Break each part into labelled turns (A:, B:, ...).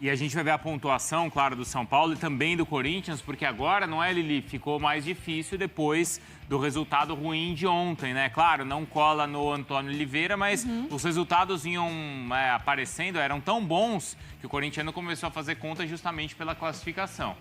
A: E a gente vai ver a pontuação, claro, do São Paulo e também do Corinthians, porque agora, não é, Lili? Ficou mais difícil depois do resultado ruim de ontem, né? Claro, não cola no Antônio Oliveira, mas os resultados vinham aparecendo, eram tão bons que o corintiano começou a fazer conta justamente pela classificação.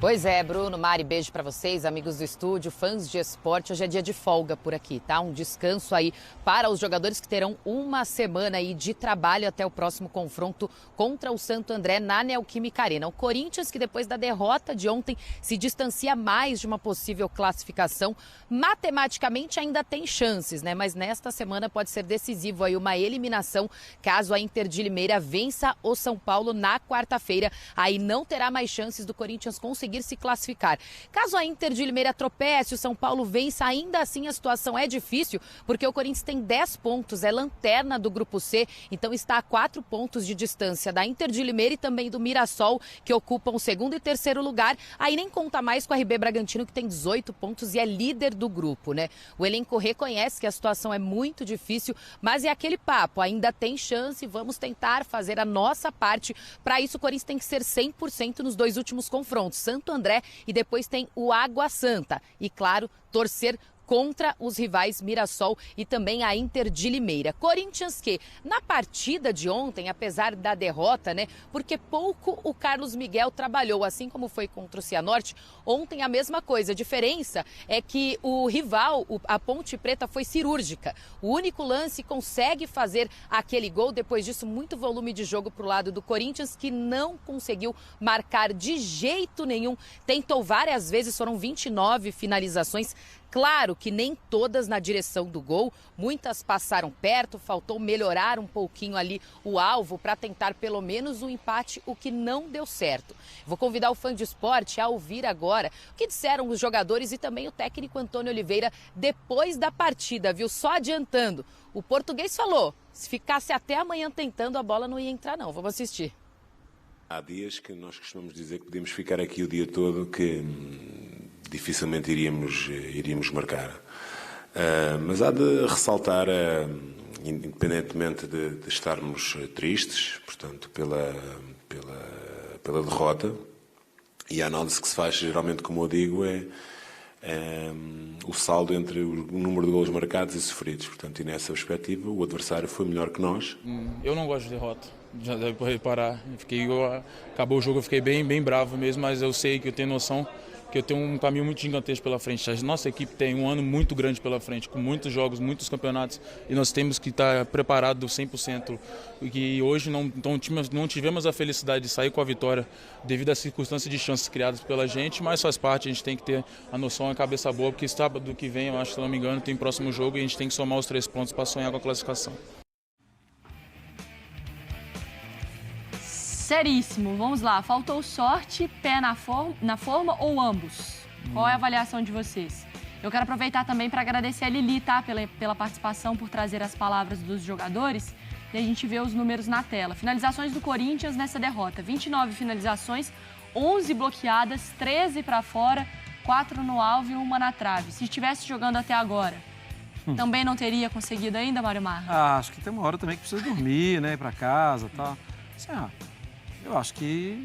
B: Pois é, Bruno, Mari, beijo pra vocês, amigos do estúdio, fãs de esporte. Hoje é dia de folga por aqui, tá? Um descanso aí para os jogadores que terão uma semana aí de trabalho até o próximo confronto contra o Santo André na Neoquímica Arena. O Corinthians, que depois da derrota de ontem se distancia mais de uma possível classificação, matematicamente ainda tem chances, né? Mas nesta semana pode ser decisivo aí uma eliminação caso a Inter de Limeira vença o São Paulo na quarta-feira. Aí não terá mais chances do Corinthians conseguir se classificar. Caso a Inter de Limeira tropece, o São Paulo vença, ainda assim a situação é difícil, porque o Corinthians tem 10 pontos, é lanterna do Grupo C, então está a 4 pontos de distância da Inter de Limeira e também do Mirassol, que ocupam o segundo e terceiro lugar. Aí nem conta mais com a RB Bragantino, que tem 18 pontos e é líder do grupo, né? O elenco reconhece que a situação é muito difícil, mas é aquele papo, ainda tem chance, vamos tentar fazer a nossa parte. Para isso, o Corinthians tem que ser 100% nos dois últimos confrontos, Santo André e depois tem o Água Santa. E, claro, torcer contra os rivais Mirassol e também a Inter de Limeira. Corinthians que, na partida de ontem, apesar da derrota, né, porque pouco o Carlos Miguel trabalhou, assim como foi contra o Cianorte, ontem a mesma coisa. A diferença é que o rival, a Ponte Preta, foi cirúrgica. O único lance consegue fazer aquele gol, depois disso muito volume de jogo para o lado do Corinthians, que não conseguiu marcar de jeito nenhum. Tentou várias vezes, foram 29 finalizações. Claro que nem todas na direção do gol, muitas passaram perto, faltou melhorar um pouquinho ali o alvo para tentar pelo menos um empate, o que não deu certo. Vou convidar o fã de esporte a ouvir agora o que disseram os jogadores e também o técnico Antônio Oliveira depois da partida, viu? Só adiantando, o português falou, se ficasse até amanhã tentando, a bola não ia entrar não. Vamos assistir.
C: Há dias que nós costumamos dizer que podemos ficar aqui o dia todo, que dificilmente iríamos marcar. Mas há de ressaltar, independentemente de estarmos tristes, portanto, pela derrota, e a análise que se faz geralmente, como eu digo, é o saldo entre o número de golos marcados e sofridos. Portanto, e nessa perspectiva, o adversário foi melhor que nós.
D: Eu não gosto de derrota, já deve reparar. Acabou o jogo, eu fiquei bem bravo mesmo, mas eu sei que eu tenho noção que eu tenho um caminho muito gigantesco pela frente. A nossa equipe tem um ano muito grande pela frente, com muitos jogos, muitos campeonatos, e nós temos que estar preparados 100%. E hoje não tivemos a felicidade de sair com a vitória devido às circunstâncias de chances criadas pela gente, mas faz parte, a gente tem que ter a noção e a cabeça boa, porque sábado que vem, eu acho, se não me engano, tem próximo jogo e a gente tem que somar os 3 pontos para sonhar com a classificação.
E: Seríssimo, vamos lá. Faltou sorte, pé na forma ou ambos? Qual é a avaliação de vocês? Eu quero aproveitar também para agradecer a Lili, tá? Pela participação, por trazer as palavras dos jogadores. E a gente vê os números na tela. Finalizações do Corinthians nessa derrota. 29 finalizações, 11 bloqueadas, 13 para fora, 4 no alvo e 1 na trave. Se estivesse jogando até agora, também não teria conseguido ainda, Mário Marra?
F: Acho que tem uma hora também que precisa dormir, né? Ir para casa e tal. Assim, eu acho que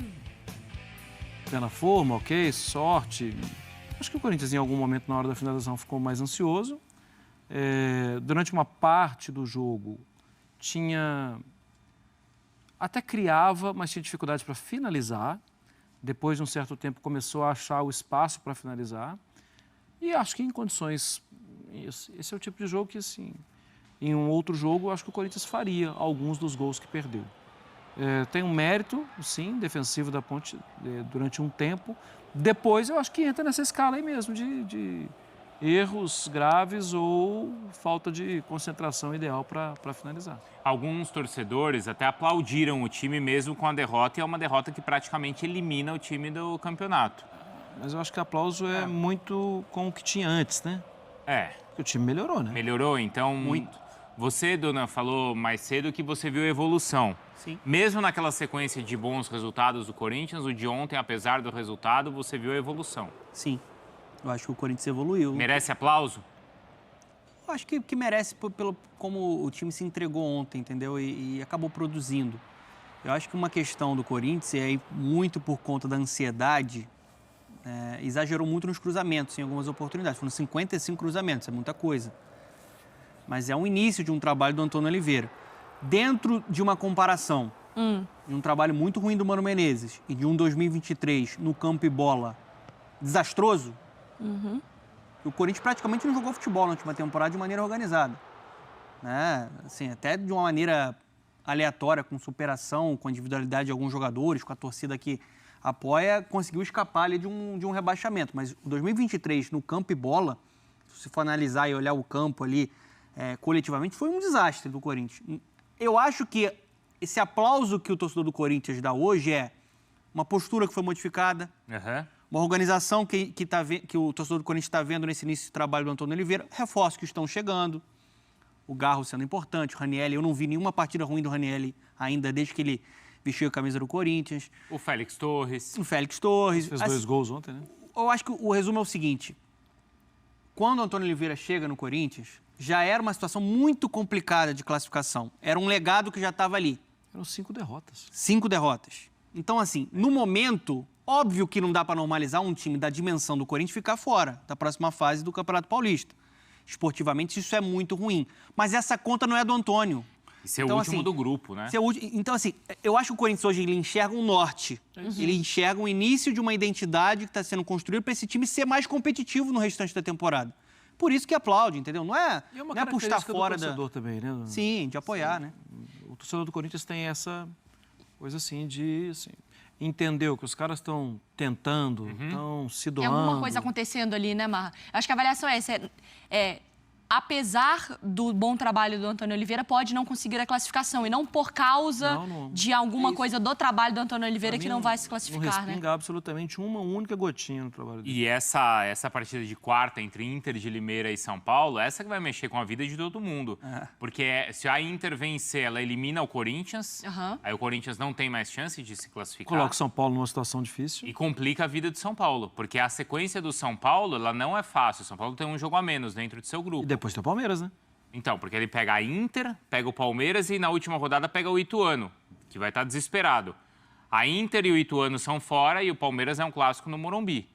F: pé na forma, ok, sorte. Acho que o Corinthians, em algum momento, na hora da finalização, ficou mais ansioso. Durante uma parte do jogo, até criava, mas tinha dificuldade para finalizar. Depois de um certo tempo, começou a achar o espaço para finalizar. E acho que em condições... Esse é o tipo de jogo que, assim, em um outro jogo, acho que o Corinthians faria alguns dos gols que perdeu. Tem um mérito, sim, defensivo da Ponte durante um tempo. Depois, eu acho que entra nessa escala aí mesmo de erros graves ou falta de concentração ideal para finalizar.
A: Alguns torcedores até aplaudiram o time mesmo com a derrota, e é uma derrota que praticamente elimina o time do campeonato.
F: Mas eu acho que aplauso é muito com o que tinha antes, né? Porque o time melhorou, né?
A: Melhorou, então...
F: Muito.
A: Você, Dona, falou mais cedo que você viu evolução.
G: Sim.
A: Mesmo naquela sequência de bons resultados do Corinthians, o de ontem, apesar do resultado, você viu a evolução.
G: Sim. Eu acho que o Corinthians evoluiu.
A: Merece aplauso?
G: Eu acho que merece pelo como o time se entregou ontem, entendeu? E acabou produzindo. Eu acho que uma questão do Corinthians, e aí muito por conta da ansiedade, exagerou muito nos cruzamentos em algumas oportunidades. Foram 55 cruzamentos, é muita coisa. Mas é um início de um trabalho do Antônio Oliveira. Dentro de uma comparação de um trabalho muito ruim do Mano Menezes e de um 2023 no campo e bola desastroso, o Corinthians praticamente não jogou futebol na última temporada de maneira organizada. Né? Assim, até de uma maneira aleatória, com superação, com a individualidade de alguns jogadores, com a torcida que apoia, conseguiu escapar ali de um rebaixamento. Mas o 2023 no campo e bola, se você for analisar e olhar o campo ali coletivamente, foi um desastre do Corinthians. Eu acho que esse aplauso que o torcedor do Corinthians dá hoje é uma postura que foi modificada, uma organização que o torcedor do Corinthians está vendo nesse início de trabalho do Antônio Oliveira, reforços que estão chegando, o Garro sendo importante, o Ranieri, eu não vi nenhuma partida ruim do Ranieri ainda desde que ele vestiu a camisa do Corinthians.
A: O Félix Torres.
F: Fez 2 gols ontem, né?
G: Eu acho que o resumo é o seguinte, quando o Antônio Oliveira chega no Corinthians, já era uma situação muito complicada de classificação. Era um legado que já estava ali.
F: Eram 5 derrotas.
G: 5 derrotas. Então, assim, no momento, óbvio que não dá para normalizar um time da dimensão do Corinthians ficar fora da próxima fase do Campeonato Paulista. Esportivamente, isso é muito ruim. Mas essa conta não é do Antônio.
A: Isso é o último do grupo, né?
G: Então, assim, eu acho que o Corinthians hoje ele enxerga um norte. Ele enxerga um início de uma identidade que está sendo construída para esse time ser mais competitivo no restante da temporada. Por isso que aplaude, entendeu? Não é por estar fora
F: do torcedor também, né?
G: Sim, de apoiar, né?
F: O torcedor do Corinthians tem essa coisa assim de entender que os caras estão tentando, estão se doando.
E: Tem alguma coisa acontecendo ali, né, Marra? Acho que a avaliação é essa. Apesar do bom trabalho do Antônio Oliveira, pode não conseguir a classificação. E não por causa de alguma coisa do trabalho do Antônio Oliveira que não vai se classificar,
F: não respinga absolutamente uma única gotinha no trabalho dele.
A: E essa partida de quarta entre Inter de Limeira e São Paulo, essa que vai mexer com a vida de todo mundo. Porque se a Inter vencer, ela elimina o Corinthians, aí o Corinthians não tem mais chance de se classificar.
F: Coloca o São Paulo numa situação difícil.
A: E complica a vida do São Paulo, porque a sequência do São Paulo, ela não é fácil. O São Paulo tem um jogo a menos dentro do seu grupo.
F: Depois tem o Palmeiras, né?
A: Então, porque ele pega a Inter, pega o Palmeiras e na última rodada pega o Ituano, que vai estar desesperado. A Inter e o Ituano são fora e o Palmeiras é um clássico no Morumbi.